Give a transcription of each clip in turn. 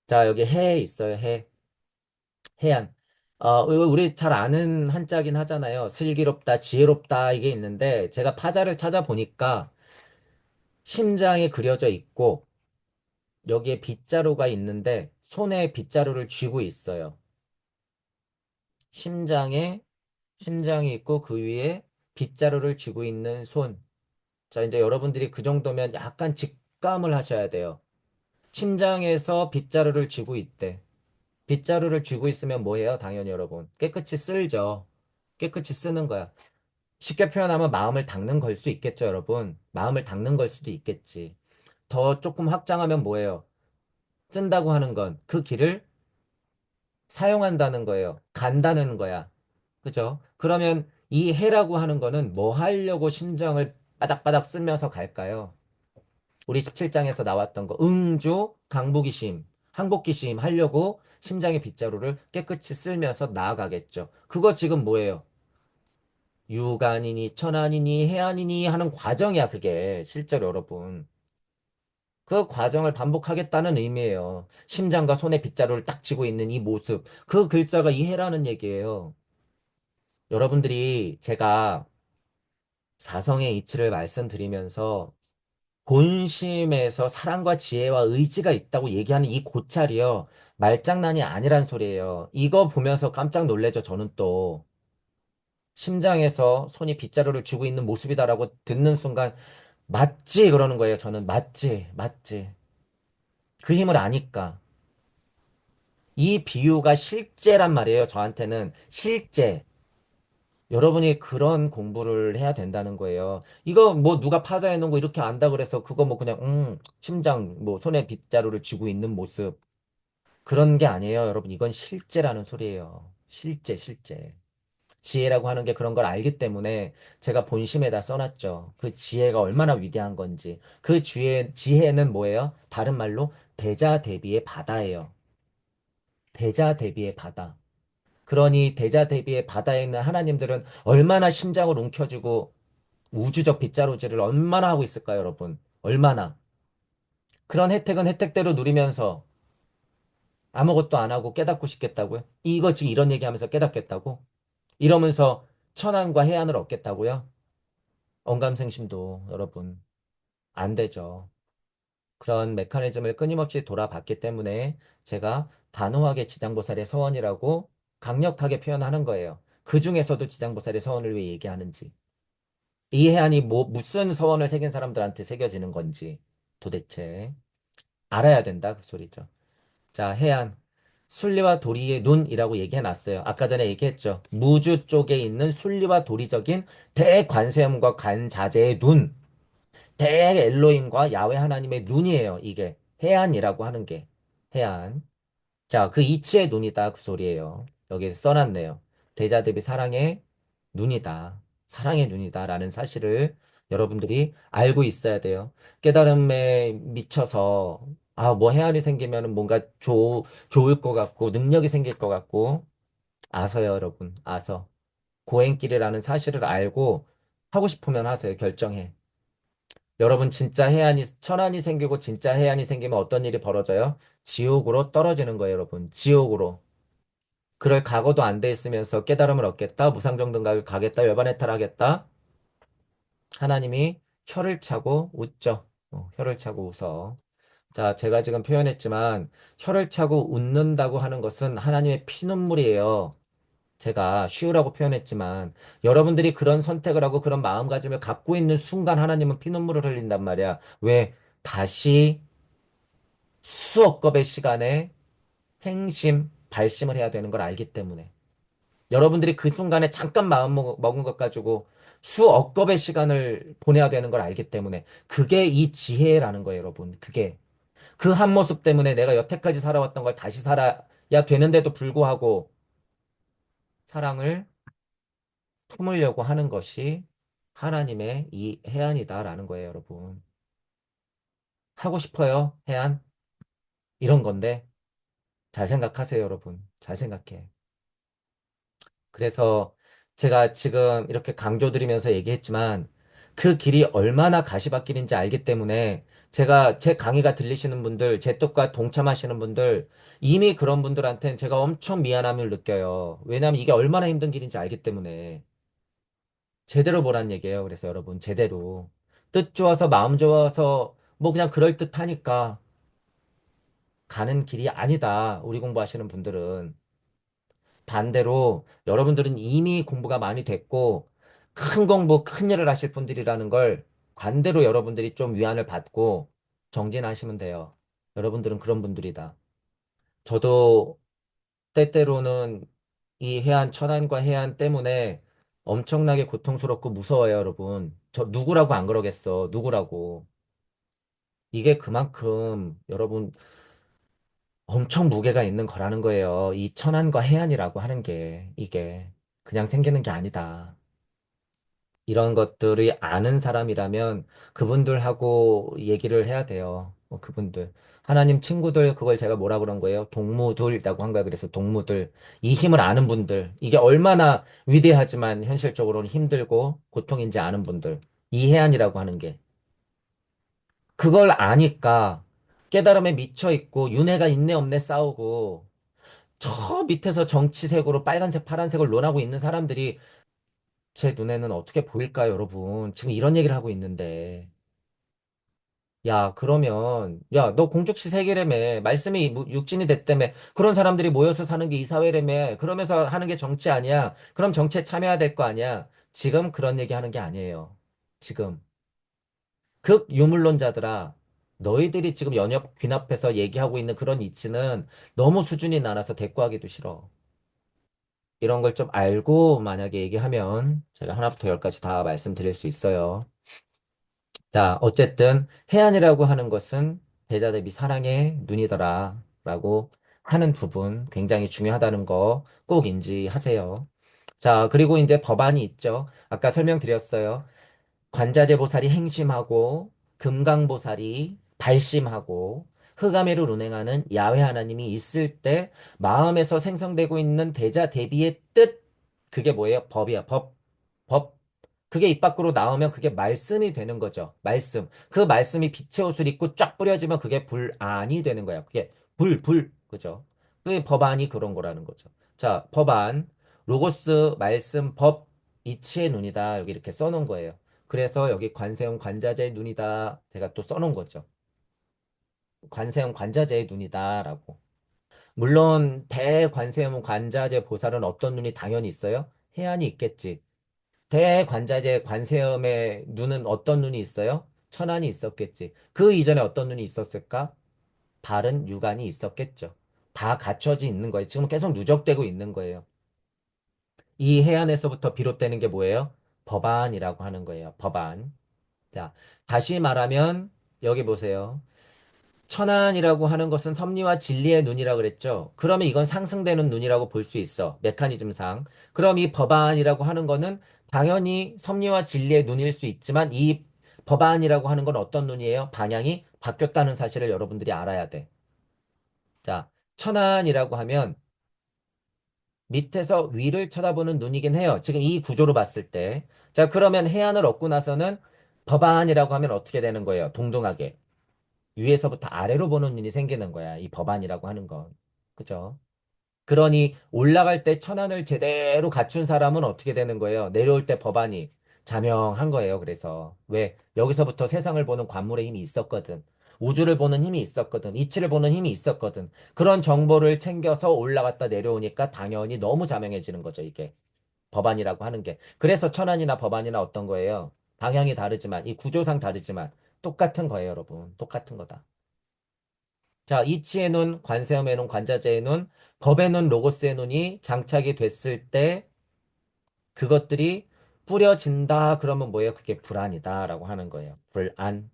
자, 여기 해 있어요, 해. 해안. 이거 우리 잘 아는 한자긴 하잖아요. 슬기롭다, 지혜롭다, 이게 있는데, 제가 파자를 찾아보니까, 심장에 그려져 있고, 여기에 빗자루가 있는데, 손에 빗자루를 쥐고 있어요. 심장에, 심장이 있고, 그 위에 빗자루를 쥐고 있는 손. 자, 이제 여러분들이 그 정도면 약간 직감을 하셔야 돼요. 심장에서 빗자루를 쥐고 있대. 빗자루를 쥐고 있으면 뭐해요? 당연히 여러분. 깨끗이 쓸죠. 깨끗이 쓰는 거야. 쉽게 표현하면 마음을 닦는 걸 수 있겠죠, 여러분. 마음을 닦는 걸 수도 있겠지. 더 조금 확장하면 뭐예요? 쓴다고 하는 건 그 길을 사용한다는 거예요. 간다는 거야. 그죠? 그러면 이 해라고 하는 거는 뭐 하려고 심정을 바닥바닥 쓸면서 갈까요? 우리 17장에서 나왔던 거 응조 강복이심 항복기심 하려고 심장의 빗자루를 깨끗이 쓸면서 나아가겠죠. 그거 지금 뭐예요? 육안이니 천안이니 해안이니 하는 과정이야 그게 실제로 여러분. 그 과정을 반복하겠다는 의미예요. 심장과 손에 빗자루를 딱 쥐고 있는 이 모습. 그 글자가 이해라는 얘기예요. 여러분들이 제가 사성의 이치를 말씀드리면서 본심에서 사랑과 지혜와 의지가 있다고 얘기하는 이 고찰이요. 말장난이 아니란 소리예요. 이거 보면서 깜짝 놀래죠, 저는 또. 심장에서 손이 빗자루를 쥐고 있는 모습이다라고 듣는 순간, 맞지? 그러는 거예요, 저는. 맞지? 맞지? 그 힘을 아니까. 이 비유가 실제란 말이에요, 저한테는. 실제. 여러분이 그런 공부를 해야 된다는 거예요. 이거 뭐 누가 파자해 놓은 거 이렇게 안다 그래서 그거 뭐 그냥, 심장, 뭐 손에 빗자루를 쥐고 있는 모습. 그런 게 아니에요, 여러분. 이건 실제라는 소리예요. 실제, 실제. 지혜라고 하는 게 그런 걸 알기 때문에 제가 본심에다 써놨죠. 그 지혜가 얼마나 위대한 건지. 그 지혜는 뭐예요? 다른 말로 대자 대비의 바다예요. 대자 대비의 바다. 그러니 대자 대비의 바다에 있는 하나님들은 얼마나 심장을 움켜쥐고 우주적 빗자루질을 얼마나 하고 있을까요, 여러분? 얼마나. 그런 혜택은 혜택대로 누리면서 아무것도 안 하고 깨닫고 싶겠다고요? 이거 지금 이런 얘기하면서 깨닫겠다고? 이러면서 천안과 해안을 얻겠다고요? 언감생심도 여러분 안 되죠. 그런 메커니즘을 끊임없이 돌아봤기 때문에 제가 단호하게 지장보살의 서원이라고 강력하게 표현하는 거예요. 그 중에서도 지장보살의 서원을 왜 얘기하는지. 이 해안이 무슨 서원을 새긴 사람들한테 새겨지는 건지 도대체 알아야 된다 그 소리죠. 자, 해안. 순리와 도리의 눈이라고 얘기해 놨어요. 아까 전에 얘기했죠. 무주 쪽에 있는 순리와 도리적인 대관세음과 관자재의 눈. 대엘로힘과 야훼 하나님의 눈이에요. 이게 해안이라고 하는 게. 해안. 자, 그 이치의 눈이다. 그 소리예요. 여기 써놨네요. 대자 대비 사랑의 눈이다. 사랑의 눈이다. 라는 사실을 여러분들이 알고 있어야 돼요. 깨달음에 미쳐서, 뭐 해안이 생기면 뭔가 좋을 것 같고, 능력이 생길 것 같고, 아서요, 여러분. 아서. 고행길이라는 사실을 알고, 하고 싶으면 하세요. 결정해. 여러분, 진짜 해안이, 천안이 생기고, 진짜 해안이 생기면 어떤 일이 벌어져요? 지옥으로 떨어지는 거예요, 여러분. 지옥으로. 그럴 각오도 안 돼 있으면서 깨달음을 얻겠다, 무상정등각을 가겠다, 열반해탈하겠다. 하나님이 혀를 차고 웃죠. 혀를 차고 웃어. 자, 제가 지금 표현했지만 혀를 차고 웃는다고 하는 것은 하나님의 피눈물이에요. 제가 쉬우라고 표현했지만 여러분들이 그런 선택을 하고 그런 마음가짐을 갖고 있는 순간 하나님은 피눈물을 흘린단 말이야. 왜? 다시 수억 겁의 시간에 행심, 발심을 해야 되는 걸 알기 때문에. 여러분들이 그 순간에 잠깐 마음 먹은 것 가지고 수억 겁의 시간을 보내야 되는 걸 알기 때문에 그게 이 지혜라는 거예요, 여러분. 그게 그 한 모습 때문에 내가 여태까지 살아왔던 걸 다시 살아야 되는데도 불구하고 사랑을 품으려고 하는 것이 하나님의 이 해안이다라는 거예요, 여러분. 하고 싶어요, 해안? 이런 건데 잘 생각하세요, 여러분. 잘 생각해. 그래서 제가 지금 이렇게 강조드리면서 얘기했지만 그 길이 얼마나 가시밭길인지 알기 때문에 제가 제 강의가 들리시는 분들, 제 뜻과 동참하시는 분들, 이미 그런 분들한테는 제가 엄청 미안함을 느껴요. 왜냐하면 이게 얼마나 힘든 길인지 알기 때문에. 제대로 보란 얘기예요. 그래서 여러분, 제대로. 뜻 좋아서, 마음 좋아서, 뭐 그냥 그럴듯하니까 가는 길이 아니다. 우리 공부하시는 분들은. 반대로 여러분들은 이미 공부가 많이 됐고 큰 공부, 큰 일을 하실 분들이라는 걸 반대로 여러분들이 좀 위안을 받고 정진하시면 돼요. 여러분들은 그런 분들이다. 저도 때때로는 이 해안, 천안과 해안 때문에 엄청나게 고통스럽고 무서워요, 여러분. 저 누구라고 안 그러겠어. 누구라고. 이게 그만큼 여러분 엄청 무게가 있는 거라는 거예요. 이 천안과 해안이라고 하는 게 이게 그냥 생기는 게 아니다. 이런 것들이 아는 사람이라면 그분들하고 얘기를 해야 돼요. 그분들. 하나님 친구들, 그걸 제가 뭐라 그런 거예요? 동무들이라고 한 거야. 그래서 동무들. 이 힘을 아는 분들. 이게 얼마나 위대하지만 현실적으로는 힘들고 고통인지 아는 분들. 이 해안이라고 하는 게. 그걸 아니까 깨달음에 미쳐 있고 윤회가 있네 없네 싸우고 저 밑에서 정치색으로 빨간색, 파란색을 논하고 있는 사람들이 제 눈에는 어떻게 보일까요, 여러분? 지금 이런 얘기를 하고 있는데. 야, 그러면, 야, 너 공적시 세계라며. 말씀이 육진이 됐다며. 그런 사람들이 모여서 사는 게 이 사회라며. 그러면서 하는 게 정치 아니야. 그럼 정치에 참여해야 될 거 아니야. 지금 그런 얘기 하는 게 아니에요. 지금. 극 유물론자들아. 너희들이 지금 연협 귀납해서 얘기하고 있는 그런 이치는 너무 수준이 낮아서 대꾸하기도 싫어. 이런 걸 좀 알고 만약에 얘기하면 제가 하나부터 열까지 다 말씀드릴 수 있어요. 자, 어쨌든 해안이라고 하는 것은 배자 대비 사랑의 눈이더라 라고 하는 부분 굉장히 중요하다는 거 꼭 인지하세요. 자, 그리고 이제 법안이 있죠. 아까 설명드렸어요. 관자재 보살이 행심하고 금강보살이 발심하고 흑암회를 운행하는 야훼 하나님이 있을 때 마음에서 생성되고 있는 대자 대비의 뜻 그게 뭐예요? 법이야. 법. 그게 입 밖으로 나오면 그게 말씀이 되는 거죠. 말씀. 그 말씀이 빛의 옷을 입고 쫙 뿌려지면 그게 불안이 되는 거야. 그게 불. 그죠? 그게 법안이 그런 거라는 거죠. 자, 법안. 로고스, 말씀, 법, 이치의 눈이다. 여기 이렇게 써놓은 거예요. 그래서 여기 관세음 관자재의 눈이다. 제가 또 써놓은 거죠. 관세음 관자재의 눈이다라고. 물론 대관세음 관자재 보살은 어떤 눈이 당연히 있어요? 해안이 있겠지. 대관자재 관세음의 눈은 어떤 눈이 있어요? 천안이 있었겠지. 그 이전에 어떤 눈이 있었을까? 바른 육안이 있었겠죠. 다 갖춰져 있는 거예요. 지금 계속 누적되고 있는 거예요. 이 해안에서부터 비롯되는 게 뭐예요? 법안이라고 하는 거예요. 법안. 자, 다시 말하면 여기 보세요. 천안이라고 하는 것은 섭리와 진리의 눈이라고 그랬죠. 그러면 이건 상승되는 눈이라고 볼 수 있어. 메커니즘상. 그럼 이 법안이라고 하는 거는 당연히 섭리와 진리의 눈일 수 있지만 이 법안이라고 하는 건 어떤 눈이에요? 방향이 바뀌었다는 사실을 여러분들이 알아야 돼. 자, 천안이라고 하면 밑에서 위를 쳐다보는 눈이긴 해요. 지금 이 구조로 봤을 때. 자, 그러면 해안을 얻고 나서는 법안이라고 하면 어떻게 되는 거예요? 동등하게. 위에서부터 아래로 보는 눈이 생기는 거야. 이 법안이라고 하는 건. 그죠? 그러니 올라갈 때 천안을 제대로 갖춘 사람은 어떻게 되는 거예요? 내려올 때 법안이 자명한 거예요. 그래서 왜? 여기서부터 세상을 보는 관물의 힘이 있었거든. 우주를 보는 힘이 있었거든. 이치를 보는 힘이 있었거든. 그런 정보를 챙겨서 올라갔다 내려오니까 당연히 너무 자명해지는 거죠, 이게. 법안이라고 하는 게. 그래서 천안이나 법안이나 어떤 거예요? 방향이 다르지만, 이 구조상 다르지만 똑같은 거예요, 여러분. 똑같은 거다. 자, 이치의 눈, 관세음의 눈, 관자재의 눈, 법의 눈, 로고스의 눈이 장착이 됐을 때 그것들이 뿌려진다. 그러면 뭐예요? 그게 불안이다라고 하는 거예요. 불안.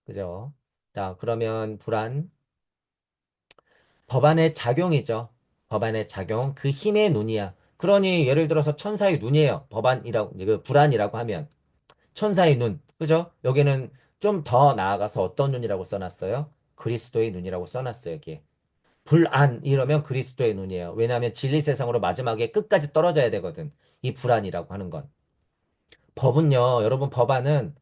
그죠? 자, 그러면 불안. 법안의 작용이죠. 법안의 작용. 그 힘의 눈이야. 그러니 예를 들어서 천사의 눈이에요. 법안이라고, 그 불안이라고 하면. 천사의 눈. 그죠? 여기는 좀 더 나아가서 어떤 눈이라고 써놨어요? 그리스도의 눈이라고 써놨어요, 여기에. 불안 이러면 그리스도의 눈이에요. 왜냐하면 진리 세상으로 마지막에 끝까지 떨어져야 되거든. 이 불안이라고 하는 건. 법은요, 여러분 법안은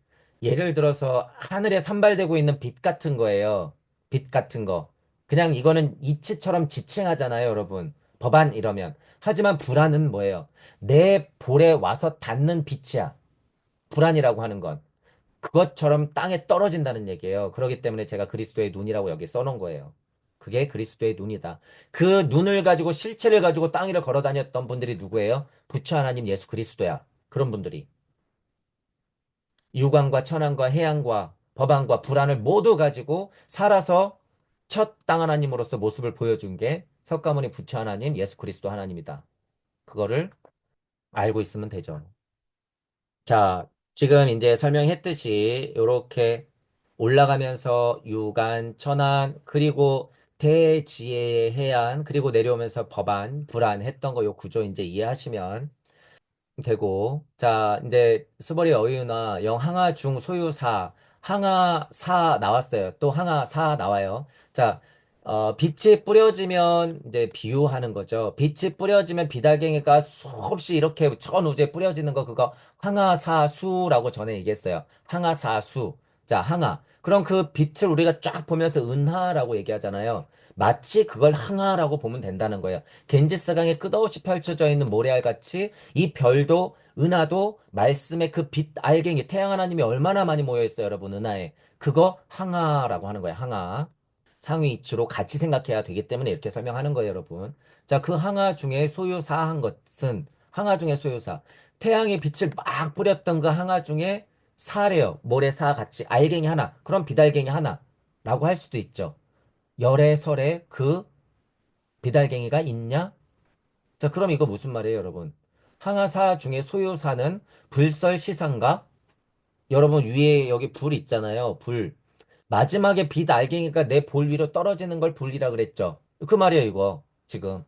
예를 들어서 하늘에 산발되고 있는 빛 같은 거예요. 빛 같은 거. 그냥 이거는 이치처럼 지칭하잖아요, 여러분. 법안 이러면. 하지만 불안은 뭐예요? 내 볼에 와서 닿는 빛이야. 불안이라고 하는 건. 그것처럼 땅에 떨어진다는 얘기예요. 그렇기 때문에 제가 그리스도의 눈이라고 여기 써놓은 거예요. 그게 그리스도의 눈이다. 그 눈을 가지고 실체를 가지고 땅 위를 걸어 다녔던 분들이 누구예요? 부처 하나님 예수 그리스도야. 그런 분들이. 유광과 천황과 해양과 법안과 불안을 모두 가지고 살아서 첫 땅 하나님으로서 모습을 보여준 게 석가모니 부처 하나님 예수 그리스도 하나님이다. 그거를 알고 있으면 되죠. 자, 지금 이제 설명했듯이 이렇게 올라가면서 유관, 천안, 그리고 대지혜의 해안, 그리고 내려오면서 법안, 불안 했던 거 요 구조 이제 이해하시면 되고, 자, 이제 수벌이 어휘나 영 항하 중 소유사, 항하사 나왔어요. 또 항하사 나와요. 자, 빛이 뿌려지면 이제 비유하는 거죠. 빛이 뿌려지면 비달갱이가 수없이 이렇게 전 우주에 뿌려지는 거 그거 항하사수라고 전에 얘기했어요. 항하사수. 자, 항하. 그럼 그 빛을 우리가 쫙 보면서 은하라고 얘기하잖아요. 마치 그걸 항하라고 보면 된다는 거예요. 겐지스강에 끝없이 펼쳐져 있는 모래알 같이 이 별도 은하도 말씀의 그 빛 알갱이 태양 하나님이 얼마나 많이 모여 있어요, 여러분. 은하에 그거 항하라고 하는 거예요. 항하 상위 이치로 같이 생각해야 되기 때문에 이렇게 설명하는 거예요, 여러분. 자, 그 항하 중에 소유사한 것은 항하 중에 소유사 태양의 빛을 막 뿌렸던 그 항하 중에 사래요. 모래사 같이 알갱이 하나 그럼 빛알갱이 하나라고 할 수도 있죠. 열의 설에 그 빛알갱이가 있냐? 자, 그럼 이거 무슨 말이에요, 여러분? 항아사 중에 소요사는 불설시상가? 여러분, 위에 여기 불 있잖아요. 불. 마지막에 빛 알갱이가 내 볼 위로 떨어지는 걸 불이라 그랬죠. 그 말이에요, 이거. 지금.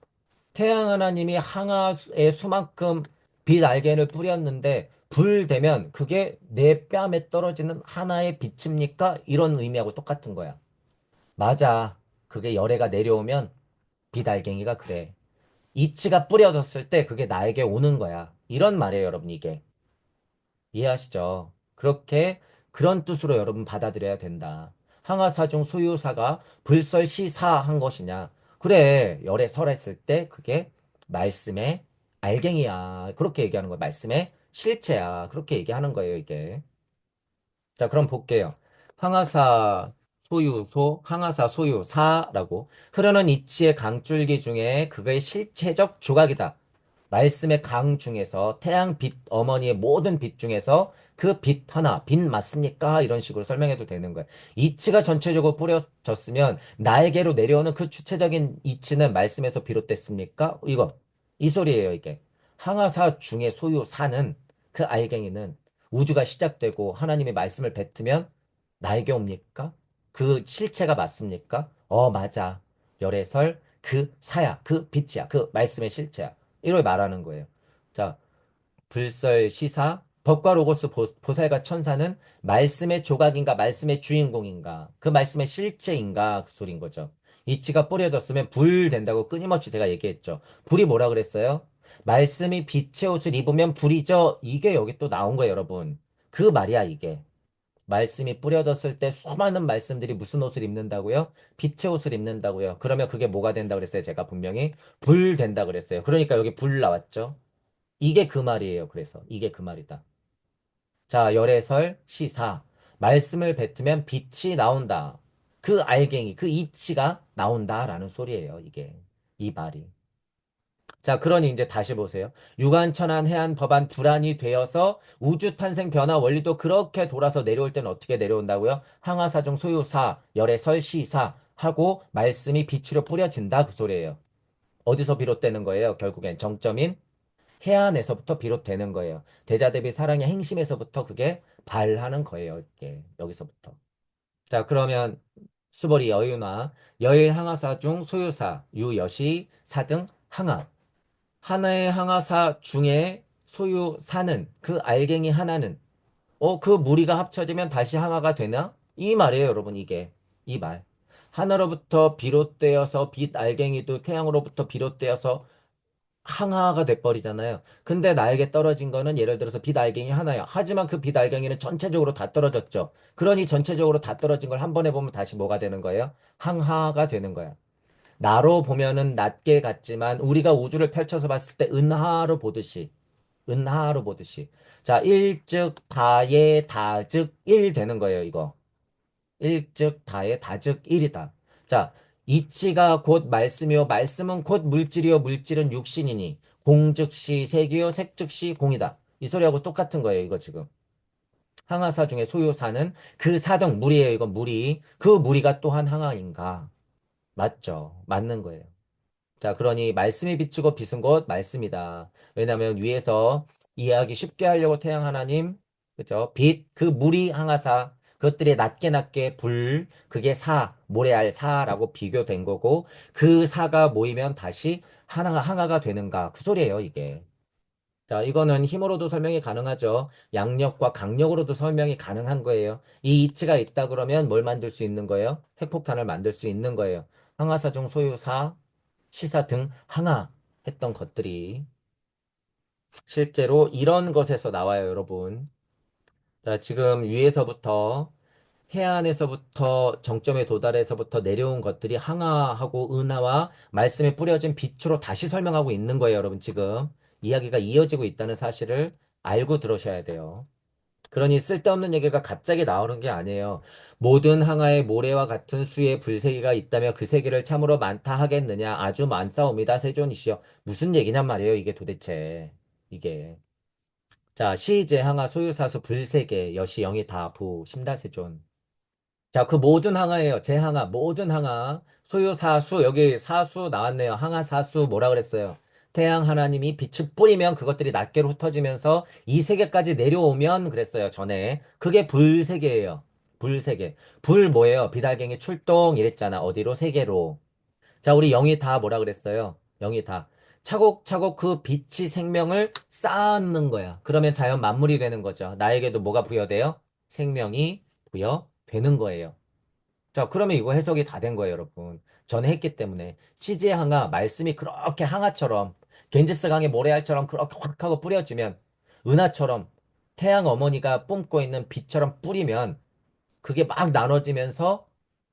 태양 하나님이 항아의 수만큼 빛 알갱이를 뿌렸는데, 불 되면 그게 내 뺨에 떨어지는 하나의 빛입니까? 이런 의미하고 똑같은 거야. 맞아. 그게 열애가 내려오면 빛 알갱이가 그래. 이치가 뿌려졌을 때 그게 나에게 오는 거야. 이런 말이에요, 여러분, 이게. 이해하시죠? 그렇게 그런 뜻으로 여러분 받아들여야 된다. 항하사중 소유사가 불설시사한 것이냐? 그래, 열에 설했을 때 그게 말씀의 알갱이야. 그렇게 얘기하는 거야. 말씀의 실체야. 그렇게 얘기하는 거예요, 이게. 자, 그럼 볼게요. 항하사 소유소, 항하사 소유사라고 흐르는 이치의 강줄기 중에 그거의 실체적 조각이다. 말씀의 강 중에서 태양 빛 어머니의 모든 빛 중에서 그 빛 하나, 빛 맞습니까? 이런 식으로 설명해도 되는 거예요. 이치가 전체적으로 뿌려졌으면 나에게로 내려오는 그 주체적인 이치는 말씀에서 비롯됐습니까? 이거, 이 소리예요, 이게. 항하사 중에 소유사는 그 알갱이는 우주가 시작되고 하나님의 말씀을 뱉으면 나에게 옵니까? 그 실체가 맞습니까? 맞아. 열애설 그 사야, 그 빛이야, 그 말씀의 실체야. 이걸 말하는 거예요. 자, 불설 시사 법과 로고스 보살과 천사는 말씀의 조각인가 말씀의 주인공인가 그 말씀의 실체인가 그 소린 거죠. 이치가 뿌려졌으면 불 된다고 끊임없이 제가 얘기했죠. 불이 뭐라 그랬어요? 말씀이 빛의 옷을 입으면 불이죠. 이게 여기 또 나온 거예요, 여러분. 그 말이야, 이게. 말씀이 뿌려졌을 때 수많은 말씀들이 무슨 옷을 입는다고요? 빛의 옷을 입는다고요. 그러면 그게 뭐가 된다 그랬어요? 제가 분명히 불 된다 그랬어요. 그러니까 여기 불 나왔죠. 이게 그 말이에요. 그래서 이게 그 말이다. 자, 열애설 시사. 말씀을 뱉으면 빛이 나온다. 그 알갱이, 그 이치가 나온다라는 소리예요. 이게 이 말이. 자, 그러니 이제 다시 보세요. 유관천안 해안 법안 불안이 되어서 우주 탄생 변화 원리도 그렇게 돌아서 내려올 때는 어떻게 내려온다고요? 항하사중 소유사, 열애설 시사 하고 말씀이 빛으로 뿌려진다 그 소리예요. 어디서 비롯되는 거예요? 결국엔 정점인 해안에서부터 비롯되는 거예요. 대자 대비 사랑의 행심에서부터 그게 발하는 거예요. 이게 여기서부터. 자, 그러면 수벌이 여유나 여일 항하사 중 소유사, 유여시, 사등 항하. 하나의 항하사 중에 소유사는 그 알갱이 하나는 그 무리가 합쳐지면 다시 항하가 되나? 이 말이에요, 여러분. 이게 이 말. 하나로부터 비롯되어서 빛 알갱이도 태양으로부터 비롯되어서 항하가 돼버리잖아요. 근데 나에게 떨어진 거는 예를 들어서 빛알갱이 하나야. 하지만 그 빛알갱이는 전체적으로 다 떨어졌죠. 그러니 전체적으로 다 떨어진 걸 한 번에 보면 다시 뭐가 되는 거예요? 항하가 되는 거야. 나로 보면은 낮게 같지만 우리가 우주를 펼쳐서 봤을 때 은하로 보듯이 은하로 보듯이 자, 일즉 다의 다즉 일 되는 거예요, 이거. 일즉 다의 다즉 일이다. 자, 이치가 곧 말씀이요 말씀은 곧 물질이요 물질은 육신이니 공즉시 색이요 색즉시 공이다. 이 소리하고 똑같은 거예요, 이거 지금. 항하사 중에 소요사는 그 사등 물이에요, 이거 물이. 그 물이가 또한 항하인가? 맞죠. 맞는 거예요. 자, 그러니 말씀이 비추고 빛은 곧 말씀이다. 왜냐하면 위에서 이해하기 쉽게 하려고 태양 하나님, 그죠? 빛, 그 물이 항아사, 그것들이 낮게 낮게 불, 그게 사, 모래알 사라고 비교된 거고, 그 사가 모이면 다시 항아가 되는가? 그 소리예요, 이게. 자, 이거는 힘으로도 설명이 가능하죠. 양력과 강력으로도 설명이 가능한 거예요. 이 이치가 있다 그러면 뭘 만들 수 있는 거예요? 핵폭탄을 만들 수 있는 거예요. 항아사중 소유사, 시사 등 항하했던 것들이 실제로 이런 것에서 나와요, 여러분. 자, 지금 위에서부터 해안에서부터 정점에 도달해서부터 내려온 것들이 항하하고 은하와 말씀에 뿌려진 빛으로 다시 설명하고 있는 거예요, 여러분. 지금 이야기가 이어지고 있다는 사실을 알고 들으셔야 돼요. 그러니 쓸데없는 얘기가 갑자기 나오는 게 아니에요. 모든 항아에 모래와 같은 수의 불세기가 있다며 그 세계를 참으로 많다 하겠느냐? 아주 많사옵니다. 세존이시여. 무슨 얘기냔 말이에요, 이게 도대체. 이게. 자, 시제 항아 소유사수 불세계 여시 영이 다부 심다세존. 자, 그 모든 항아예요. 제 항아, 모든 항아. 소유 사수, 여기 사수 나왔네요. 항아 사수 뭐라 그랬어요? 태양 하나님이 빛을 뿌리면 그것들이 낱개로 흩어지면서 이 세계까지 내려오면 그랬어요. 전에. 그게 불세계예요. 불세계. 불 뭐예요? 비달갱이 출동 이랬잖아. 어디로? 세계로. 자, 우리 영이 다 뭐라 그랬어요? 영이 다. 차곡차곡 그 빛이 생명을 쌓는 거야. 그러면 자연 만물이 되는 거죠. 나에게도 뭐가 부여돼요? 생명이 부여되는 거예요. 자, 그러면 이거 해석이 다 된 거예요, 여러분. 전에 했기 때문에. CJ 항아, 말씀이 그렇게 항아처럼, 겐지스 강의 모래알처럼 그렇게 확 하고 뿌려지면, 은하처럼, 태양 어머니가 뿜고 있는 빛처럼 뿌리면, 그게 막 나눠지면서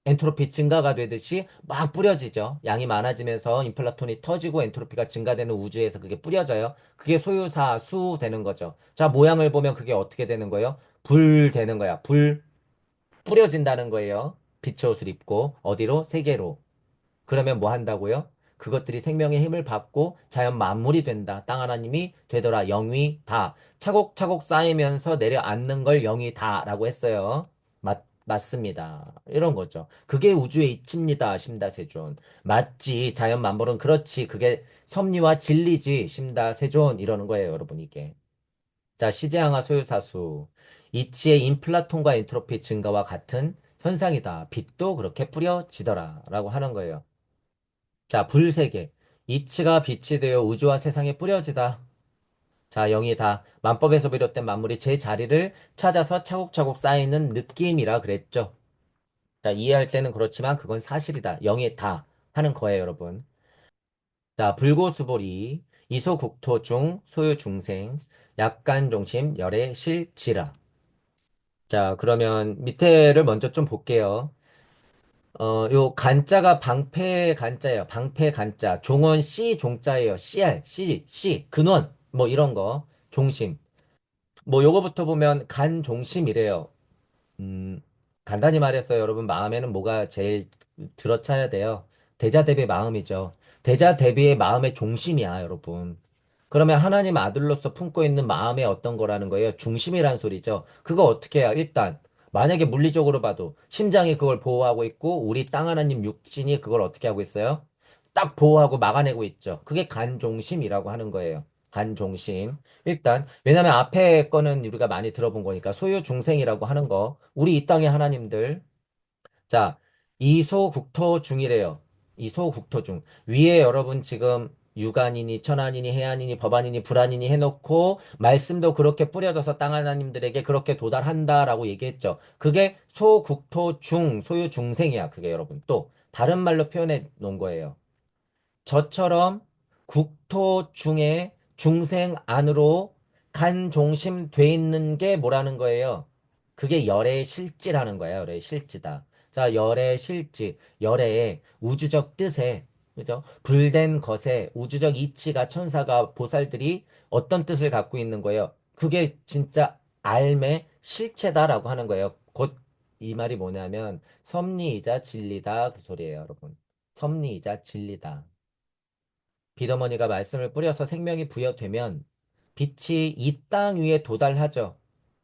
엔트로피 증가가 되듯이 막 뿌려지죠. 양이 많아지면서 인플라톤이 터지고 엔트로피가 증가되는 우주에서 그게 뿌려져요. 그게 소유사 수 되는 거죠. 자, 모양을 보면 그게 어떻게 되는 거예요? 불 되는 거야. 불. 뿌려진다는 거예요. 빛의 옷을 입고 어디로? 세계로. 그러면 뭐 한다고요? 그것들이 생명의 힘을 받고 자연 만물이 된다. 땅 하나님이 되더라. 영위 다. 차곡차곡 쌓이면서 내려앉는 걸 영이 다라고 했어요. 맞습니다. 이런 거죠. 그게 우주의 이치입니다. 심다세존. 맞지. 자연 만물은 그렇지. 그게 섭리와 진리지. 심다세존. 이러는 거예요, 여러분, 이게. 자, 시제항화 소유사수. 이치의 인플라톤과 엔트로피 증가와 같은 현상이다. 빛도 그렇게 뿌려지더라. 라고 하는 거예요. 자, 불세계. 이치가 빛이 되어 우주와 세상에 뿌려지다. 자, 영이 다 만법에서 비롯된 만물이 제 자리를 찾아서 차곡차곡 쌓이는 느낌이라 그랬죠. 자, 이해할 때는 그렇지만 그건 사실이다. 영이 다 하는 거예요, 여러분. 자, 불고수보리. 이소국토 중 소유 중생. 약간 종심 열애 실지라. 자, 그러면 밑에를 먼저 좀 볼게요. 요 간자가 방패 간자예요. 방패 간자. 종원 C 종자예요. CR, C, 근원. 뭐 이런 거. 종심. 뭐 요거부터 보면 간종심이래요. 음, 간단히 말해서 여러분 마음에는 뭐가 제일 들어차야 돼요? 대자 대비 마음이죠. 대자 대비의 마음의 중심이야, 여러분. 그러면 하나님 아들로서 품고 있는 마음의 어떤 거라는 거예요? 중심이란 소리죠. 그거 어떻게 해야? 일단 만약에 물리적으로 봐도 심장이 그걸 보호하고 있고 우리 땅 하나님 육신이 그걸 어떻게 하고 있어요? 딱 보호하고 막아내고 있죠. 그게 간종심이라고 하는 거예요. 간종심. 일단 왜냐면 앞에 거는 우리가 많이 들어본 거니까 소유 중생이라고 하는 거. 우리 이 땅의 하나님들. 자, 이소국토 중이래요. 이소국토 중. 위에 여러분 지금 유관이니 천안이니 해안이니 법안이니 불안이니 해놓고 말씀도 그렇게 뿌려져서 땅 하나님들에게 그렇게 도달한다라고 얘기했죠. 그게 소국토 중, 소유 중생이야. 그게 여러분. 또 다른 말로 표현해 놓은 거예요. 저처럼 국토 중에 중생 안으로 간 종심 돼 있는 게 뭐라는 거예요? 그게 열의 실지라는 거예요. 열의 실지다. 자, 열의 실지, 열의 우주적 뜻에, 그죠? 불된 것에 우주적 이치가 천사가 보살들이 어떤 뜻을 갖고 있는 거예요? 그게 진짜 삶의 실체다라고 하는 거예요. 곧 이 말이 뭐냐면 섭리이자 진리다 그 소리예요, 여러분. 섭리이자 진리다. 빛어머니가 말씀을 뿌려서 생명이 부여되면 빛이 이 땅 위에 도달하죠.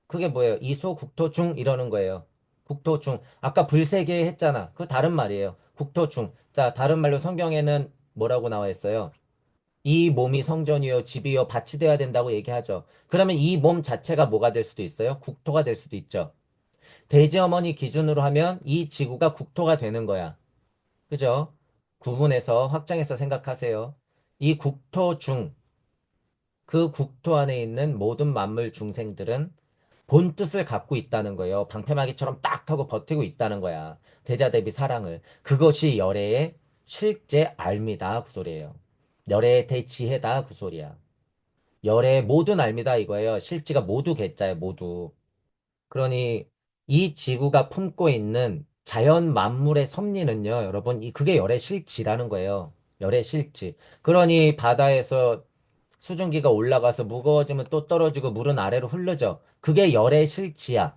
그게 뭐예요? 이소국토중 이러는 거예요. 국토중. 아까 불세계 했잖아. 그 다른 말이에요. 국토중. 자, 다른 말로 성경에는 뭐라고 나와 있어요? 이 몸이 성전이요, 집이요, 밭이 돼야 된다고 얘기하죠. 그러면 이 몸 자체가 뭐가 될 수도 있어요? 국토가 될 수도 있죠. 대지어머니 기준으로 하면 이 지구가 국토가 되는 거야. 그죠? 구분해서 확장해서 생각하세요. 이 국토 중, 그 국토 안에 있는 모든 만물 중생들은 본 뜻을 갖고 있다는 거예요. 방패막이처럼 딱 하고 버티고 있다는 거야. 대자대비 사랑을. 그것이 열애의 실제 알미다. 그 소리예요. 열애의 대지혜다. 그 소리야. 열애의 모든 알미다 이거예요. 실지가 모두 개자예요. 모두. 그러니 이 지구가 품고 있는 자연 만물의 섭리는요, 여러분, 그게 열의 실지라는 거예요. 열의 실지. 그러니 바다에서 수증기가 올라가서 무거워지면 또 떨어지고 물은 아래로 흐르죠. 그게 열의 실지야.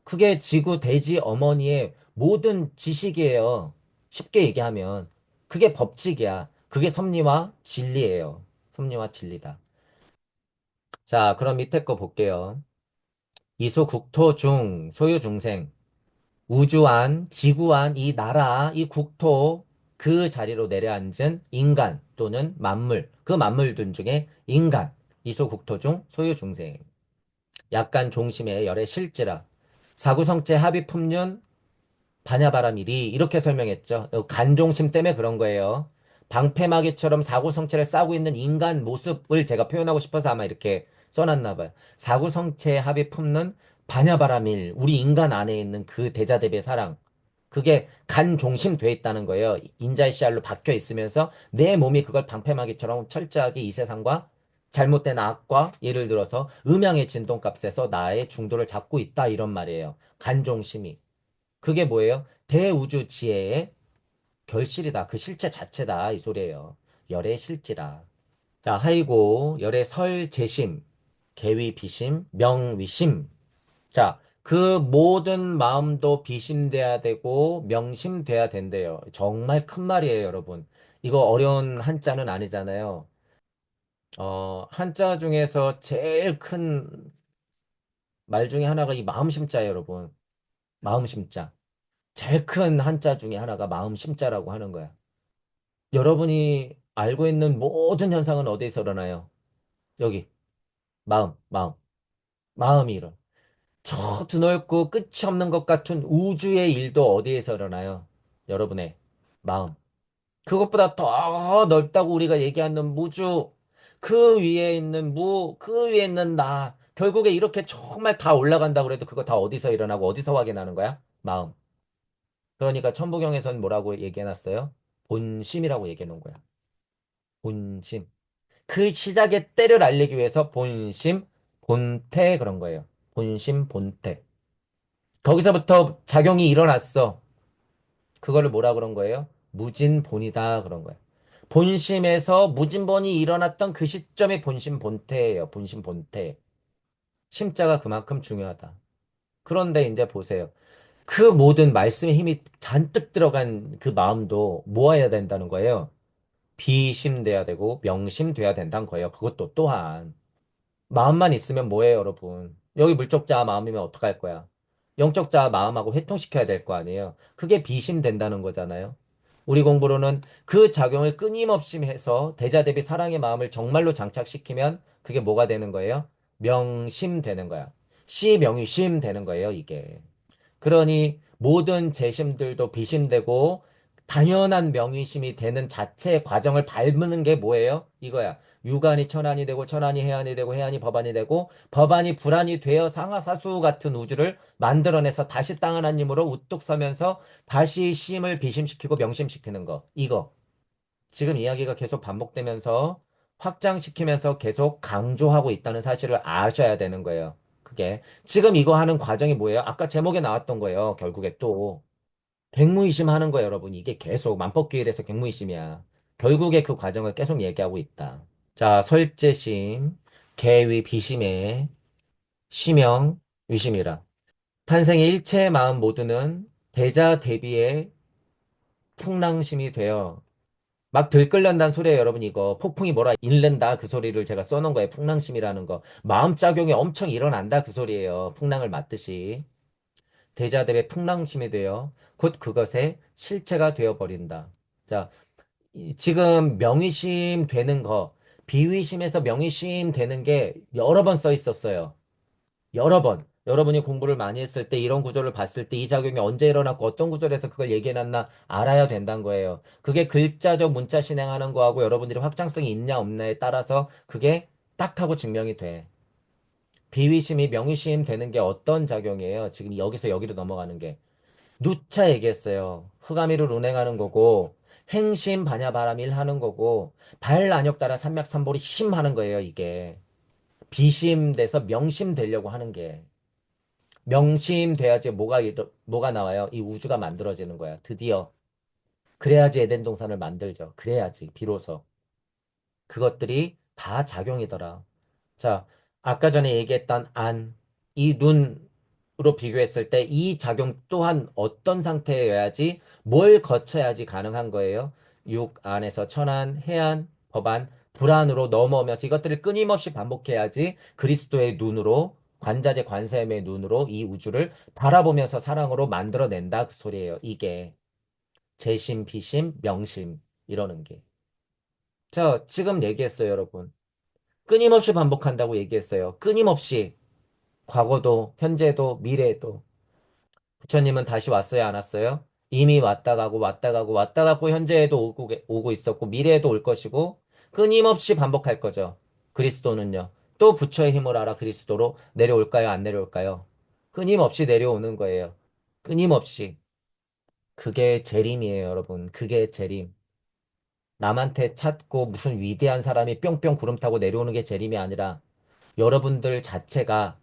그게 지구 대지 어머니의 모든 지식이에요. 쉽게 얘기하면. 그게 법칙이야. 그게 섭리와 진리예요. 섭리와 진리다. 자, 그럼 밑에 거 볼게요. 이소 국토 중 소유 중생. 우주안, 지구안, 이 나라, 이 국토, 그 자리로 내려앉은 인간 또는 만물, 그 만물들 중에 인간, 이소국토 중 소유중생. 약간 종심의 열의 실지라. 사구성체 합의품륜 반야바라밀이 이렇게 설명했죠. 간종심 때문에 그런 거예요. 방패막이처럼 사고성체를 싸고 있는 인간 모습을 제가 표현하고 싶어서 아마 이렇게 써놨나 봐요. 사고성체의 합이 품는 반야바라밀, 우리 인간 안에 있는 그 대자대비의 사랑. 그게 간종심 돼 있다는 거예요. 인자의 씨알로 박혀 있으면서 내 몸이 그걸 방패막이처럼 철저하게 이 세상과 잘못된 악과 예를 들어서 음양의 진동값에서 나의 중도를 잡고 있다 이런 말이에요. 간종심이. 그게 뭐예요? 대우주 지혜의 결실이다. 그 실체 자체다. 이 소리예요. 열의 실지라. 자, 하이고, 열의 설재심, 계위비심, 명위심. 자, 그 모든 마음도 비심돼야 되고 명심돼야 된대요. 정말 큰 말이에요, 여러분. 이거 어려운 한자는 아니잖아요. 한자 중에서 제일 큰 말 중에 하나가 이 마음심자예요, 여러분. 마음심자. 제일 큰 한자 중에 하나가 마음 심자라고 하는 거야. 여러분이 알고 있는 모든 현상은 어디에서 일어나요? 여기, 마음. 마음이 일어. 저 드넓고 끝이 없는 것 같은 우주의 일도 어디에서 일어나요? 여러분의 마음. 그것보다 더 넓다고 우리가 얘기하는 무주, 그 위에 있는 그 위에 있는 나. 결국에 이렇게 정말 다 올라간다고 그래도 그거 다 어디서 일어나고 어디서 확인하는 거야? 마음. 그러니까 천부경에서는 뭐라고 얘기해놨어요? 본심이라고 얘기해놓은 거야. 본심. 그 시작의 때를 알리기 위해서 본심, 본태 그런 거예요. 본심, 본태. 거기서부터 작용이 일어났어. 그거를 뭐라 그런 거예요? 무진본이다 그런 거예요. 본심에서 무진본이 일어났던 그 시점이 본심, 본태예요. 본심, 본태. 심자가 그만큼 중요하다. 그런데 이제 보세요. 그 모든 말씀의 힘이 잔뜩 들어간 그 마음도 모아야 된다는 거예요. 비심돼야 되고 명심돼야 된다는 거예요. 그것도 또한. 마음만 있으면 뭐예요, 여러분? 여기 물적자 마음이면 어떡할 거야? 영적자 마음하고 회통시켜야 될 거 아니에요? 그게 비심된다는 거잖아요. 우리 공부로는 그 작용을 끊임없이 해서 대자 대비 사랑의 마음을 정말로 장착시키면 그게 뭐가 되는 거예요? 명심 되는 거야. 시명의심 되는 거예요, 이게. 그러니 모든 재심들도 비심되고 당연한 명의심이 되는 자체의 과정을 밟는 게 뭐예요? 이거야. 유관이 천안이 되고 천안이 해안이 되고 해안이 법안이 되고 법안이 불안이 되어 상하사수 같은 우주를 만들어내서 다시 땅 하나님으로 우뚝 서면서 다시 심을 비심시키고 명심시키는 거. 이거. 지금 이야기가 계속 반복되면서 확장시키면서 계속 강조하고 있다는 사실을 아셔야 되는 거예요. 그게. 지금 이거 하는 과정이 뭐예요? 아까 제목에 나왔던 거예요. 결국에 또. 갱무이심 하는 거예요, 여러분. 이게 계속 만법기일에서 갱무이심이야. 결국에 그 과정을 계속 얘기하고 있다. 자, 설제심, 계위, 비심의 심형, 위심이라. 탄생의 일체의 마음 모두는 대자 대비의 풍랑심이 되어 막 들끓는다는 소리예요, 여러분. 이거 폭풍이 뭐라 일른다 그 소리를 제가 써놓은 거예요. 풍랑심이라는 거. 마음작용이 엄청 일어난다 그 소리예요. 풍랑을 맞듯이. 대자대의 풍랑심이 되어 곧 그것의 실체가 되어 버린다. 자, 지금 명의심 되는 거, 비위심에서 명의심 되는 게 여러 번 써 있었어요. 여러 번. 여러분이 공부를 많이 했을 때 이런 구조를 봤을 때 이 작용이 언제 일어났고 어떤 구조에서 그걸 얘기해놨나 알아야 된다는 거예요. 그게 글자적 문자 실행하는 거하고 여러분들이 확장성이 있냐 없냐에 따라서 그게 딱 하고 증명이 돼. 비위심이 명의심 되는 게 어떤 작용이에요? 지금 여기서 여기로 넘어가는 게. 누차 얘기했어요. 흑암이를 운행하는 거고 행심 반야바람일 하는 거고 발안역 따라 삼맥삼볼이 심하는 거예요, 이게. 비심돼서 명심 되려고 하는 게. 명심돼야지 뭐가 나와요? 이 우주가 만들어지는 거야. 드디어. 그래야지 에덴 동산을 만들죠. 그래야지, 비로소. 그것들이 다 작용이더라. 자, 아까 전에 얘기했던 이 눈으로 비교했을 때 이 작용 또한 어떤 상태여야지 뭘 거쳐야지 가능한 거예요? 육 안에서 천안, 해안, 법안, 불안으로 넘어오면서 이것들을 끊임없이 반복해야지 그리스도의 눈으로 관자재 관세음의 눈으로 이 우주를 바라보면서 사랑으로 만들어낸다 그 소리예요. 이게 재심, 비심, 명심 이러는 게. 자, 지금 얘기했어요, 여러분. 끊임없이 반복한다고 얘기했어요. 끊임없이. 과거도, 현재도, 미래도. 부처님은 다시 왔어요, 안 왔어요? 이미 왔다 가고, 왔다 가고, 왔다 갔고, 현재에도 오고 있었고, 미래에도 올 것이고, 끊임없이 반복할 거죠. 그리스도는요. 또 부처의 힘을 알아 그리스도로 내려올까요, 안 내려올까요? 끊임없이 내려오는 거예요. 끊임없이. 그게 재림이에요, 여러분. 그게 재림. 남한테 찾고 무슨 위대한 사람이 뿅뿅 구름 타고 내려오는 게 재림이 아니라 여러분들 자체가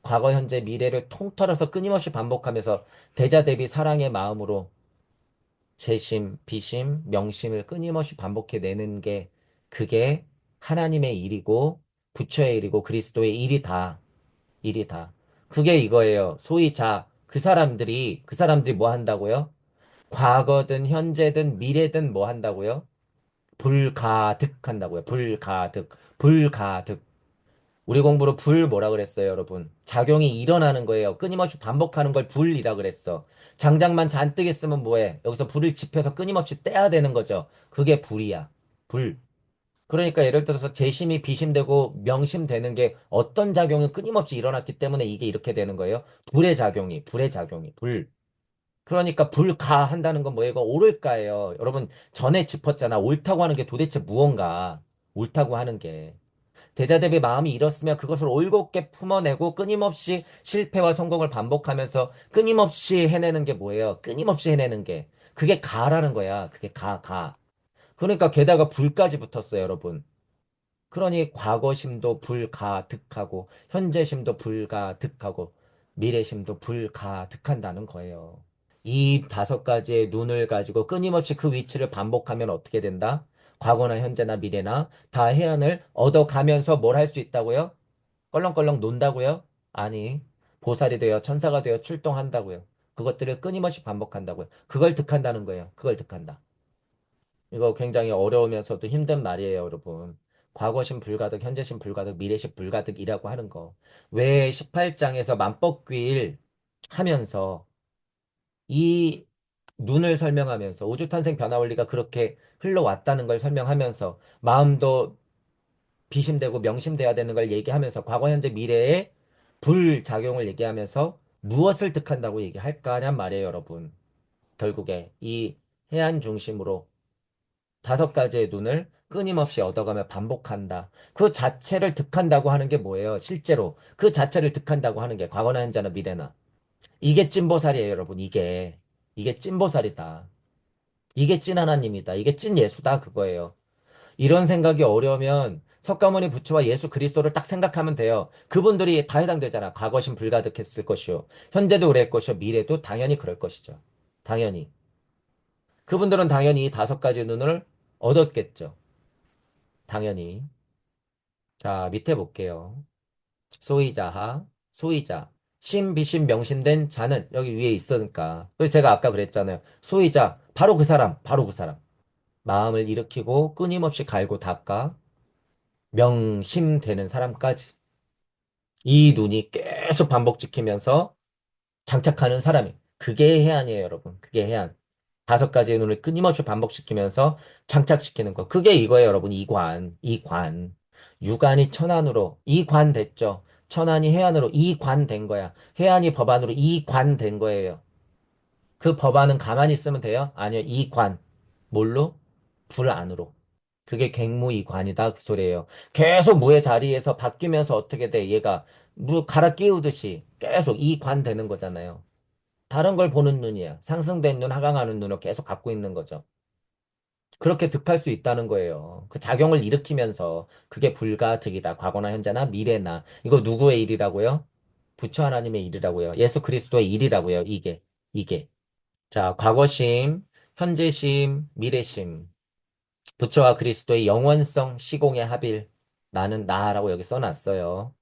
과거, 현재, 미래를 통틀어서 끊임없이 반복하면서 대자 대비 사랑의 마음으로 재심, 비심, 명심을 끊임없이 반복해 내는 게 그게 하나님의 일이고 부처의 일이고 그리스도의 일이다. 일이다. 그게 이거예요. 소위 그 사람들이 뭐 한다고요? 과거든 현재든 미래든 뭐 한다고요? 불가득한다고요. 불가득. 불가득. 우리 공부로 불 뭐라 그랬어요, 여러분? 작용이 일어나는 거예요. 끊임없이 반복하는 걸 불이라 그랬어. 장작만 잔뜩 있으면 뭐해? 여기서 불을 지펴서 끊임없이 떼야 되는 거죠. 그게 불이야. 불. 그러니까 예를 들어서 재심이 비심되고 명심되는 게 어떤 작용이 끊임없이 일어났기 때문에 이게 이렇게 되는 거예요. 불의 작용이, 불. 그러니까 불가 한다는 건 뭐예요? 이거 옳을까예요. 여러분, 전에 짚었잖아. 옳다고 하는 게 도대체 무언가. 옳다고 하는 게. 대자대비 마음이 이렇으면 그것을 올곧게 품어내고 끊임없이 실패와 성공을 반복하면서 끊임없이 해내는 게 뭐예요? 끊임없이 해내는 게. 그게 가라는 거야. 그게 가. 그러니까 게다가 불까지 붙었어요, 여러분. 그러니 과거심도 불가득하고 현재심도 불가득하고 미래심도 불가득한다는 거예요. 이 다섯 가지의 눈을 가지고 끊임없이 그 위치를 반복하면 어떻게 된다? 과거나 현재나 미래나 다 해안을 얻어가면서 뭘 할 수 있다고요? 껄렁껄렁 논다고요? 아니, 보살이 되어 천사가 되어 출동한다고요. 그것들을 끊임없이 반복한다고요. 그걸 득한다는 거예요. 그걸 득한다. 이거 굉장히 어려우면서도 힘든 말이에요, 여러분. 과거심 불가득, 현재심 불가득, 미래심 불가득이라고 하는 거. 왜 18장에서 만법귀일 하면서 이 눈을 설명하면서 우주탄생 변화 원리가 그렇게 흘러왔다는 걸 설명하면서 마음도 비심되고 명심돼야 되는 걸 얘기하면서 과거, 현재, 미래의 불작용을 얘기하면서 무엇을 득한다고 얘기할까냔 말이에요, 여러분. 결국에 이 해안 중심으로 다섯 가지의 눈을 끊임없이 얻어가며 반복한다. 그 자체를 득한다고 하는 게 뭐예요? 실제로 그 자체를 득한다고 하는 게 과거나 현재나 미래나. 이게 찐보살이에요, 여러분. 이게 찐보살이다. 이게 찐 하나님이다. 이게 찐 예수다. 그거예요. 이런 생각이 어려우면 석가모니 부처와 예수 그리스도를 딱 생각하면 돼요. 그분들이 다 해당되잖아. 과거신 불가득했을 것이요. 현재도 그럴 것이요. 미래도 당연히 그럴 것이죠. 당연히. 그분들은 당연히 이 다섯 가지 눈을 얻었겠죠. 당연히. 자, 밑에 볼게요. 소이자하, 소이자. 신비신 명신된 자는 여기 위에 있으니까. 그래서 제가 아까 그랬잖아요. 소이자. 바로 그 사람. 바로 그 사람. 마음을 일으키고 끊임없이 갈고 닦아 명심되는 사람까지. 이 눈이 계속 반복 지키면서 장착하는 사람이. 그게 해안이에요, 여러분. 그게 해안. 다섯 가지의 눈을 끊임없이 반복시키면서 장착시키는 거. 그게 이거예요, 여러분. 이관. 이관. 유관이 천안으로 이관 됐죠. 천안이 해안으로 이관 된 거야. 해안이 법안으로 이관 된 거예요. 그 법안은 가만히 있으면 돼요? 아니요. 이관. 뭘로? 불 안으로. 그게 갱무이관이다 그 소리예요. 계속 무의 자리에서 바뀌면서 어떻게 돼? 얘가 무 갈아 끼우듯이 계속 이관 되는 거잖아요. 다른 걸 보는 눈이야. 상승된 눈, 하강하는 눈을 계속 갖고 있는 거죠. 그렇게 득할 수 있다는 거예요. 그 작용을 일으키면서 그게 불가득이다. 과거나 현재나 미래나. 이거 누구의 일이라고요? 부처 하나님의 일이라고요. 예수 그리스도의 일이라고요. 이게. 자, 과거심, 현재심, 미래심. 부처와 그리스도의 영원성 시공의 합일. 나는 나라고 여기 써놨어요.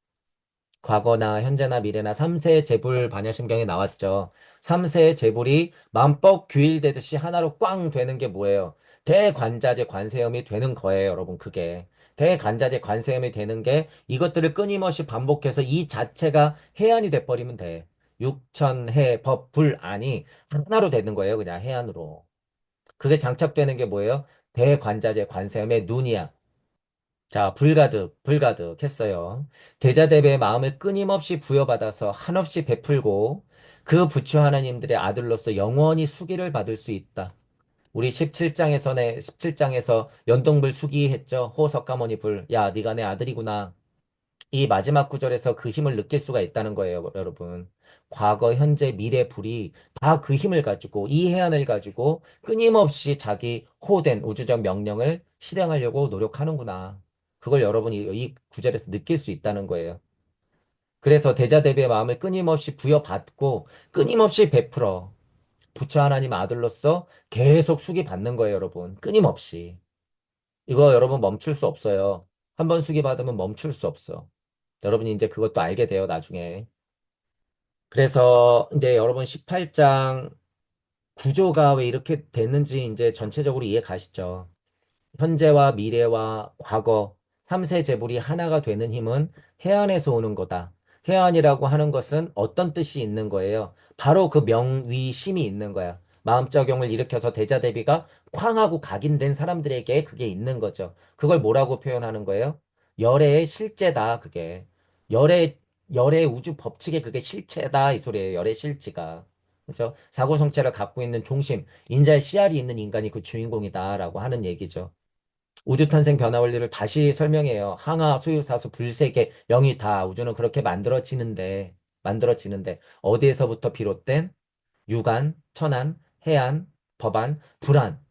과거나 현재나 미래나 삼세의 재불 반야심경에 나왔죠. 삼세의 재불이 만법 규일되듯이 하나로 꽝 되는 게 뭐예요? 대관자재 관세음이 되는 거예요, 여러분. 그게. 대관자재 관세음이 되는 게 이것들을 끊임없이 반복해서 이 자체가 해안이 돼버리면 돼. 육천해 법 불안이 하나로 되는 거예요, 그냥 해안으로. 그게 장착되는 게 뭐예요? 대관자재 관세음의 눈이야. 자, 불가득 했어요. 대자대배의 마음을 끊임없이 부여받아서 한없이 베풀고 그 부처 하나님들의 아들로서 영원히 수기를 받을 수 있다. 우리 17장에서 연동불 수기했죠. 호석가모니 불. 야, 네가 내 아들이구나. 이 마지막 구절에서 그 힘을 느낄 수가 있다는 거예요, 여러분. 과거, 현재, 미래 불이 다 그 힘을 가지고 이 해안을 가지고 끊임없이 자기 호된 우주적 명령을 실행하려고 노력하는구나. 그걸 여러분이 이 구절에서 느낄 수 있다는 거예요. 그래서 대자대비의 마음을 끊임없이 부여받고 끊임없이 베풀어 부처 하나님 아들로서 계속 수기 받는 거예요, 여러분. 끊임없이. 이거 여러분 멈출 수 없어요. 한 번 수기 받으면 멈출 수 없어. 여러분이 이제 그것도 알게 돼요, 나중에. 그래서 이제 여러분 18장 구조가 왜 이렇게 됐는지 이제 전체적으로 이해 가시죠? 현재와 미래와 과거, 삼세 재물이 하나가 되는 힘은 해안에서 오는 거다. 해안이라고 하는 것은 어떤 뜻이 있는 거예요? 바로 그 명위심이 있는 거야. 마음작용을 일으켜서 대자대비가 쾅하고 각인된 사람들에게 그게 있는 거죠. 그걸 뭐라고 표현하는 거예요? 열애의 실제다, 그게. 열애, 열애 우주 법칙의 그게 실체다, 이 소리예요. 열애 실체가. 그죠? 사고성체를 갖고 있는 중심, 인자의 씨알이 있는 인간이 그 주인공이다라고 하는 얘기죠. 우주탄생 변화 원리를 다시 설명해요. 항하, 소유사수, 불세계, 영이 다 우주는 그렇게 만들어지는데 어디에서부터 비롯된 유관, 천안, 해안, 법안, 불안.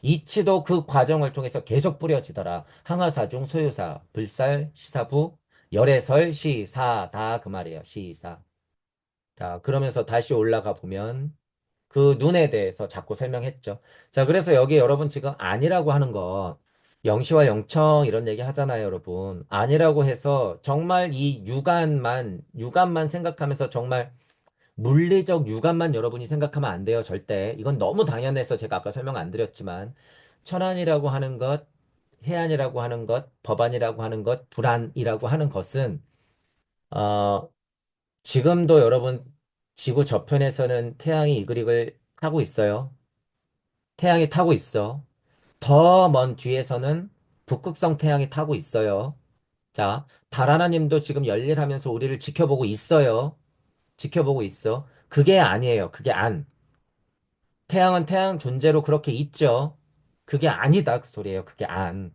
이치도 그 과정을 통해서 계속 뿌려지더라. 항하사중, 소유사, 불살, 시사부, 열애설, 시사 다 그 말이에요. 시사. 자, 그러면서 다시 올라가 보면 그 눈에 대해서 자꾸 설명했죠. 자, 그래서 여기 여러분 지금 아니라고 하는 거, 영시와 영청 이런 얘기 하잖아요, 여러분. 아니라고 해서 정말 이 육안만 생각하면서 정말 물리적 육안만 여러분이 생각하면 안 돼요, 절대. 이건 너무 당연해서 제가 아까 설명 안 드렸지만, 천안이라고 하는 것, 해안이라고 하는 것, 법안이라고 하는 것, 불안이라고 하는 것은, 어, 지금도 여러분 지구 저편에서는 태양이 이글이글 하고 있어요. 태양이 타고 있어. 더 먼 뒤에서는 북극성 태양이 타고 있어요. 자, 달 하나님도 지금 열일하면서 우리를 지켜보고 있어요. 지켜보고 있어. 그게 아니에요. 그게 안. 태양은 태양 존재로 그렇게 있죠. 그게 아니다. 그 소리예요. 그게 안.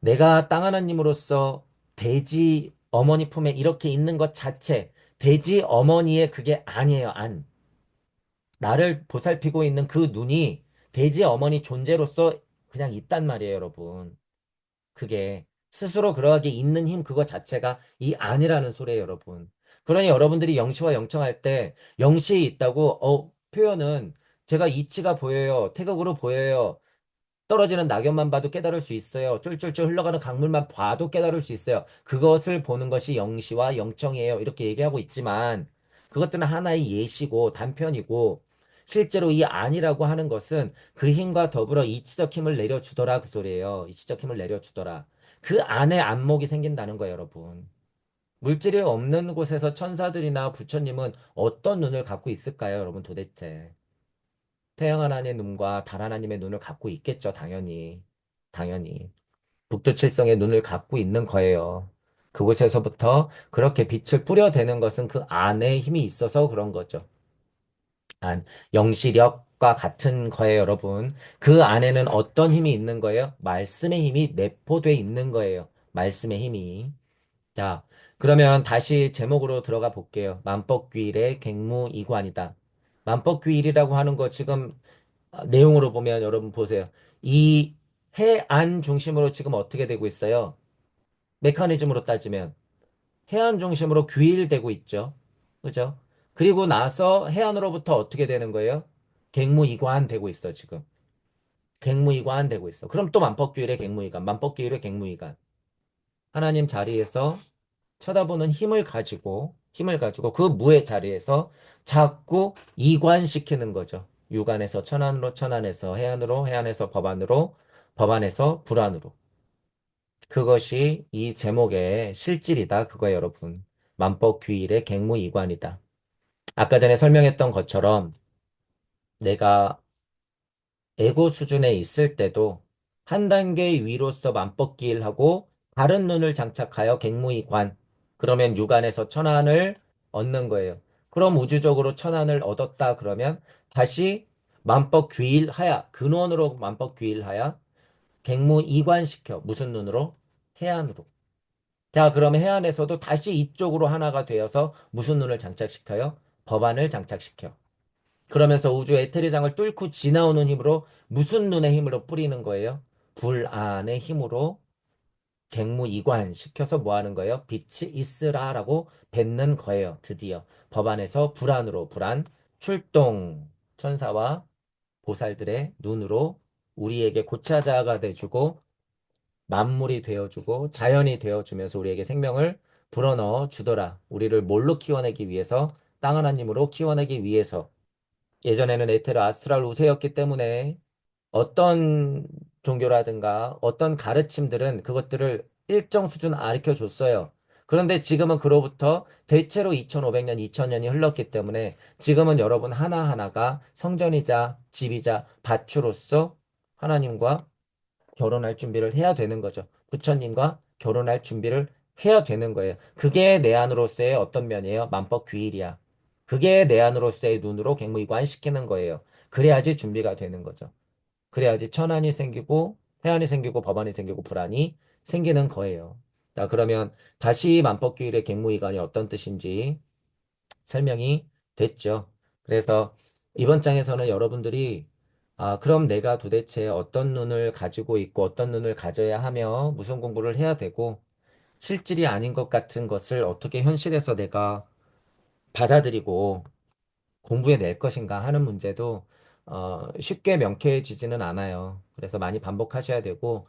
내가 땅 하나님으로서 돼지 어머니 품에 이렇게 있는 것 자체, 돼지 어머니의 그게 아니에요. 안. 나를 보살피고 있는 그 눈이 돼지 어머니 존재로서 그냥 있단 말이에요, 여러분. 그게 스스로 그러하게 있는 힘 그거 자체가 이 아니라는 소리예요, 여러분. 그러니 여러분들이 영시와 영청할 때 영시에 있다고 표현은 제가 이치가 보여요. 태극으로 보여요. 떨어지는 낙엽만 봐도 깨달을 수 있어요. 쫄쫄쫄 흘러가는 강물만 봐도 깨달을 수 있어요. 그것을 보는 것이 영시와 영청이에요. 이렇게 얘기하고 있지만 그것들은 하나의 예시고 단편이고 실제로 이 아니라고 하는 것은 그 힘과 더불어 이치적 힘을 내려주더라 그 소리예요. 이치적 힘을 내려주더라. 그 안에 안목이 생긴다는 거예요, 여러분. 물질이 없는 곳에서 천사들이나 부처님은 어떤 눈을 갖고 있을까요, 여러분 도대체? 태양 하나님의 눈과 달 하나님의 눈을 갖고 있겠죠, 당연히. 당연히. 북두칠성의 눈을 갖고 있는 거예요. 그곳에서부터 그렇게 빛을 뿌려대는 것은 그 안에 힘이 있어서 그런 거죠. 안, 영시력과 같은 거예요, 여러분. 그 안에는 어떤 힘이 있는 거예요? 말씀의 힘이 내포돼 있는 거예요. 말씀의 힘이. 자, 그러면 다시 제목으로 들어가 볼게요. 만법귀일의 갱무이관이다. 만법귀일이라고 하는 거 지금 내용으로 보면 여러분 보세요. 이 해안 중심으로 지금 어떻게 되고 있어요? 메커니즘으로 따지면 해안 중심으로 규일되고 있죠. 그죠? 그리고 나서 해안으로부터 어떻게 되는 거예요? 갱무이관 되고 있어, 지금. 갱무이관 되고 있어. 그럼 또 만법규일의 갱무이관, 만법규일의 갱무이관. 하나님 자리에서 쳐다보는 힘을 가지고 그 무의 자리에서 자꾸 이관시키는 거죠. 유관에서 천안으로, 천안에서 해안으로, 해안에서 법안으로, 법안에서 불안으로. 그것이 이 제목의 실질이다. 그거예요, 여러분. 만법규일의 갱무이관이다. 아까 전에 설명했던 것처럼 내가 에고 수준에 있을 때도 한 단계 위로서 만법기일하고 다른 눈을 장착하여 갱무이관. 그러면 육안에서 천안을 얻는 거예요. 그럼 우주적으로 천안을 얻었다 그러면 다시 만법귀일하야 근원으로 만법귀일하야 갱무이관시켜. 무슨 눈으로? 해안으로. 자, 그러면 해안에서도 다시 이쪽으로 하나가 되어서 무슨 눈을 장착시켜요? 법안을 장착시켜. 그러면서 우주 에테리장을 뚫고 지나오는 힘으로 무슨 눈의 힘으로 뿌리는 거예요? 불안의 힘으로 갱무이관 시켜서 뭐 하는 거예요? 빛이 있으라라고 뱉는 거예요. 드디어 법안에서 불안으로 불안 출동 천사와 보살들의 눈으로 우리에게 고차자가 돼주고 만물이 되어주고 자연이 되어주면서 우리에게 생명을 불어넣어 주더라. 우리를 뭘로 키워내기 위해서 땅 하나님으로 키워내기 위해서 예전에는 에테르 아스트랄 우세였기 때문에 어떤 종교라든가 어떤 가르침들은 그것들을 일정 수준 가르쳐 줬어요. 그런데 지금은 그로부터 대체로 2500년, 2000년이 흘렀기 때문에 지금은 여러분 하나하나가 성전이자 집이자 밭으로서 하나님과 결혼할 준비를 해야 되는 거죠. 부처님과 결혼할 준비를 해야 되는 거예요. 그게 내 안으로서의 어떤 면이에요? 만법규일이야. 그게 내 안으로서의 눈으로 갱무이관시키는 거예요. 그래야지 준비가 되는 거죠. 그래야지 천안이 생기고 해안이 생기고 법안이 생기고 불안이 생기는 거예요. 자, 그러면 다시 만법규일의 갱무이관이 어떤 뜻인지 설명이 됐죠. 그래서 이번 장에서는 여러분들이 그럼 내가 도대체 어떤 눈을 가지고 있고 어떤 눈을 가져야 하며 무슨 공부를 해야 되고 실질이 아닌 것 같은 것을 어떻게 현실에서 내가 받아들이고 공부해 낼 것인가 하는 문제도 쉽게 명쾌해지지는 않아요. 그래서 많이 반복하셔야 되고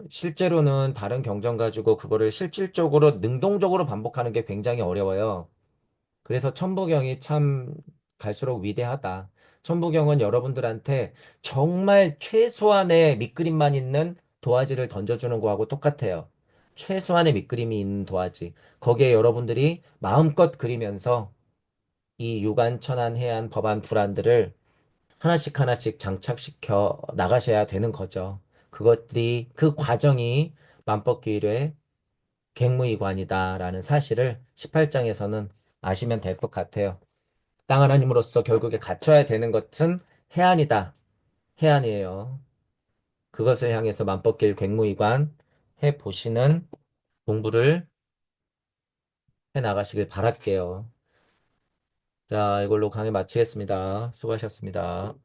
실제로는 다른 경전 가지고 그거를 실질적으로 능동적으로 반복하는 게 굉장히 어려워요. 그래서 천부경이 참 갈수록 위대하다. 천부경은 여러분들한테 정말 최소한의 밑그림만 있는 도화지를 던져주는 거하고 똑같아요. 최소한의 밑그림이 있는 도화지. 거기에 여러분들이 마음껏 그리면서 이 유관, 천안, 해안, 법안, 불안들을 하나씩 하나씩 장착시켜 나가셔야 되는 거죠. 그것들이, 그 과정이 만법기일의 갱무이관이다라는 사실을 18장에서는 아시면 될 것 같아요. 땅 하나님으로서 결국에 갖춰야 되는 것은 해안이다. 해안이에요. 그것을 향해서 만법길 갱무이관 해 보시는 공부를 해 나가시길 바랄게요. 자, 이걸로 강의 마치겠습니다. 수고하셨습니다.